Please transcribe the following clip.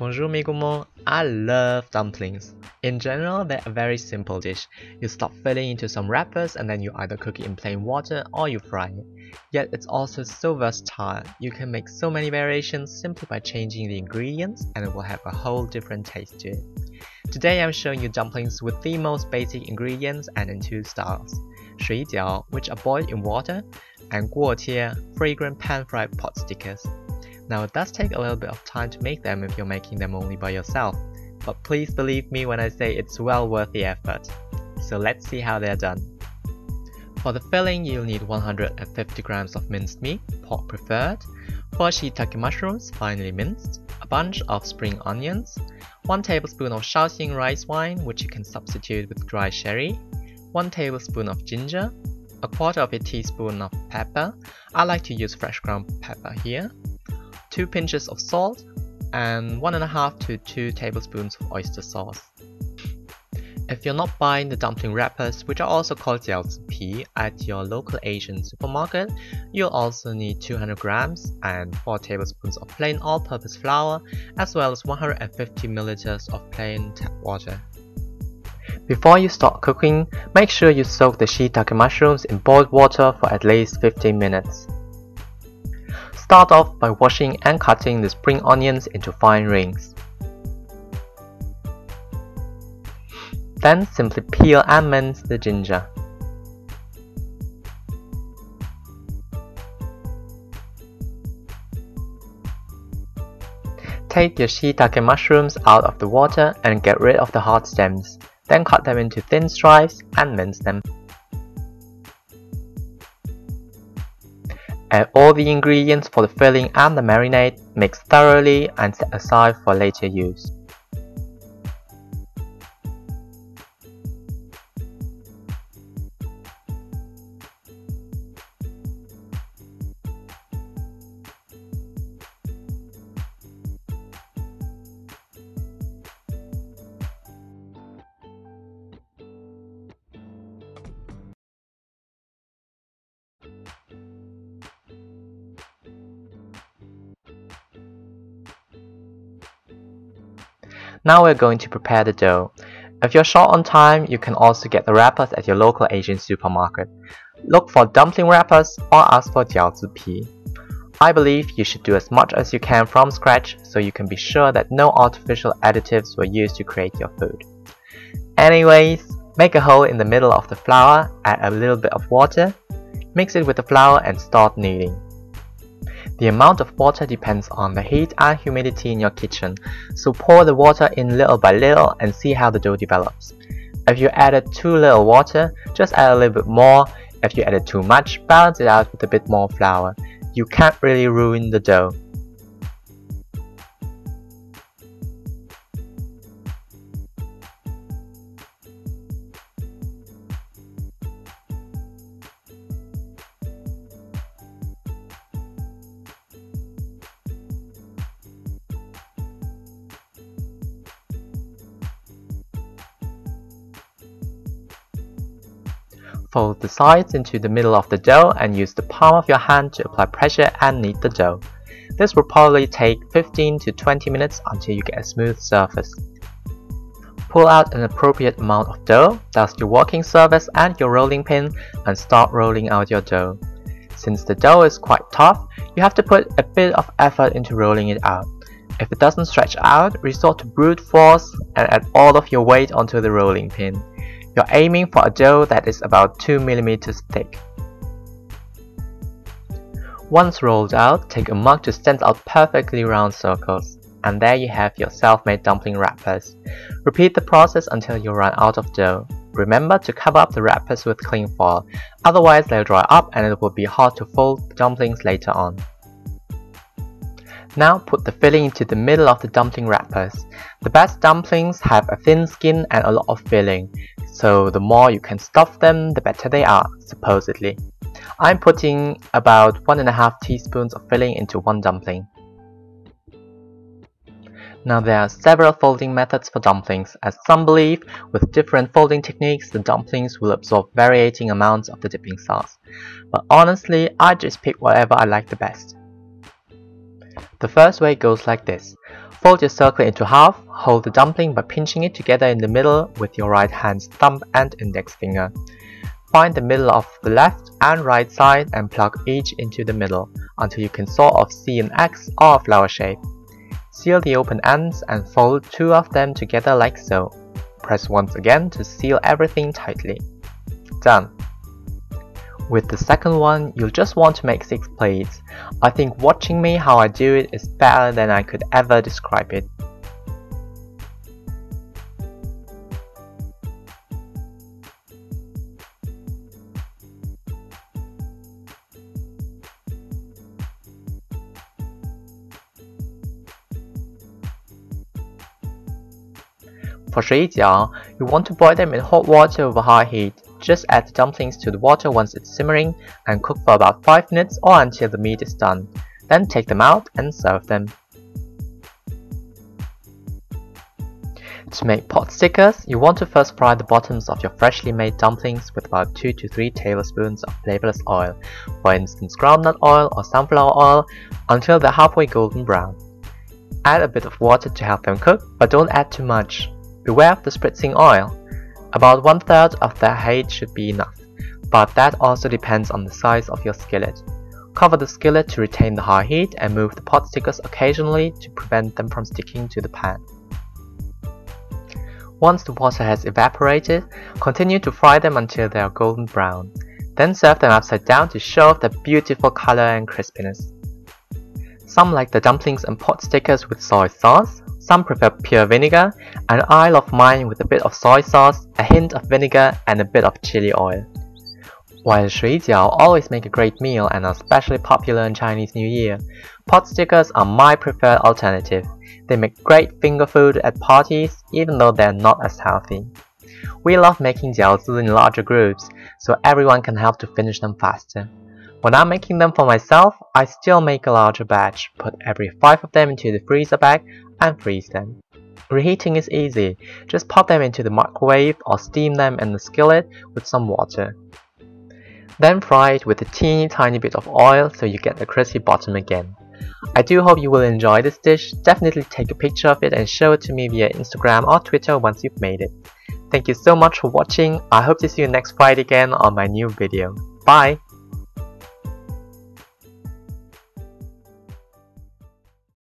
Bonjour mes gourmands, I love dumplings. In general, they're a very simple dish. You start filling into some wrappers and then you either cook it in plain water or you fry it. Yet it's also so versatile. You can make so many variations simply by changing the ingredients and it will have a whole different taste to it. Today I'm showing you dumplings with the most basic ingredients and in two styles. 水饺, which are boiled in water, and 锅贴, fragrant pan-fried pot stickers. Now it does take a little bit of time to make them if you're making them only by yourself, but please believe me when I say it's well worth the effort. So let's see how they're done. For the filling you'll need 150 grams of minced meat, pork preferred, 4 shiitake mushrooms finely minced, a bunch of spring onions, 1 tablespoon of Shaoxing rice wine which you can substitute with dry sherry, 1 tablespoon of ginger, a quarter of a teaspoon of pepper, I like to use fresh ground pepper here, 2 pinches of salt, and 1.5 to 2 tablespoons of oyster sauce. If you're not buying the dumpling wrappers, which are also called Jiaozi at your local Asian supermarket, you'll also need 200 grams and 4 tablespoons of plain all-purpose flour, as well as 150 milliliters of plain tap water. Before you start cooking, make sure you soak the shiitake mushrooms in boiled water for at least 15 minutes. Start off by washing and cutting the spring onions into fine rings. Then simply peel and mince the ginger. Take your shiitake mushrooms out of the water and get rid of the hard stems. Then cut them into thin stripes and mince them. Add all the ingredients for the filling and the marinade, mix thoroughly and set aside for later use. Now we're going to prepare the dough. If you're short on time, you can also get the wrappers at your local Asian supermarket. Look for dumpling wrappers or ask for Jiaozi. I believe you should do as much as you can from scratch so you can be sure that no artificial additives were used to create your food. Anyways, make a hole in the middle of the flour, add a little bit of water, mix it with the flour and start kneading. The amount of water depends on the heat and humidity in your kitchen, so pour the water in little by little and see how the dough develops. If you added too little water, just add a little bit more. If you added too much, balance it out with a bit more flour. You can't really ruin the dough. Fold the sides into the middle of the dough and use the palm of your hand to apply pressure and knead the dough. This will probably take 15 to 20 minutes until you get a smooth surface. Pull out an appropriate amount of dough, dust your working surface and your rolling pin, and start rolling out your dough. Since the dough is quite tough, you have to put a bit of effort into rolling it out. If it doesn't stretch out, resort to brute force and add all of your weight onto the rolling pin. You're aiming for a dough that is about 2 mm thick. Once rolled out, take a mug to stand out perfectly round circles. And there you have your self-made dumpling wrappers. Repeat the process until you run out of dough. Remember to cover up the wrappers with cling foil, otherwise they'll dry up and it will be hard to fold the dumplings later on. Now put the filling into the middle of the dumpling wrappers. The best dumplings have a thin skin and a lot of filling, so the more you can stuff them, the better they are, supposedly. I'm putting about 1.5 teaspoons of filling into one dumpling. Now there are several folding methods for dumplings, as some believe with different folding techniques the dumplings will absorb varying amounts of the dipping sauce. But honestly, I just pick whatever I like the best. The first way goes like this. Fold your circle into half, hold the dumpling by pinching it together in the middle with your right hand's thumb and index finger. Find the middle of the left and right side and plug each into the middle until you can sort of see an X or a flower shape. Seal the open ends and fold 2 of them together like so. Press once again to seal everything tightly. Done! With the second one, you'll just want to make 6 plates. I think watching me how I do it is better than I could ever describe it. For 水饺, you want to boil them in hot water over high heat. Just add the dumplings to the water once it's simmering and cook for about 5 minutes or until the meat is done. Then take them out and serve them. To make pot stickers, you want to first fry the bottoms of your freshly made dumplings with about 2 to 3 tablespoons of flavorless oil, for instance groundnut oil or sunflower oil, until they're halfway golden brown. Add a bit of water to help them cook, but don't add too much. Beware of the spritzing oil. About 1/3 of their height should be enough, but that also depends on the size of your skillet. Cover the skillet to retain the high heat and move the pot stickers occasionally to prevent them from sticking to the pan. Once the water has evaporated, continue to fry them until they are golden brown. Then serve them upside down to show off their beautiful color and crispiness. Some like the dumplings and pot stickers with soy sauce. Some prefer pure vinegar, and I love mine with a bit of soy sauce, a hint of vinegar, and a bit of chili oil. While 水饺 always make a great meal and are especially popular in Chinese New Year, pot stickers are my preferred alternative. They make great finger food at parties, even though they're not as healthy. We love making Jiaozi in larger groups, so everyone can help to finish them faster. When I'm making them for myself, I still make a larger batch, put every 5 of them into the freezer bag, and freeze them. Reheating is easy, just pop them into the microwave or steam them in the skillet with some water. Then fry it with a teeny tiny bit of oil so you get the crispy bottom again. I do hope you will enjoy this dish. Definitely take a picture of it and show it to me via Instagram or Twitter once you've made it. Thank you so much for watching. I hope to see you next Friday again on my new video. Bye!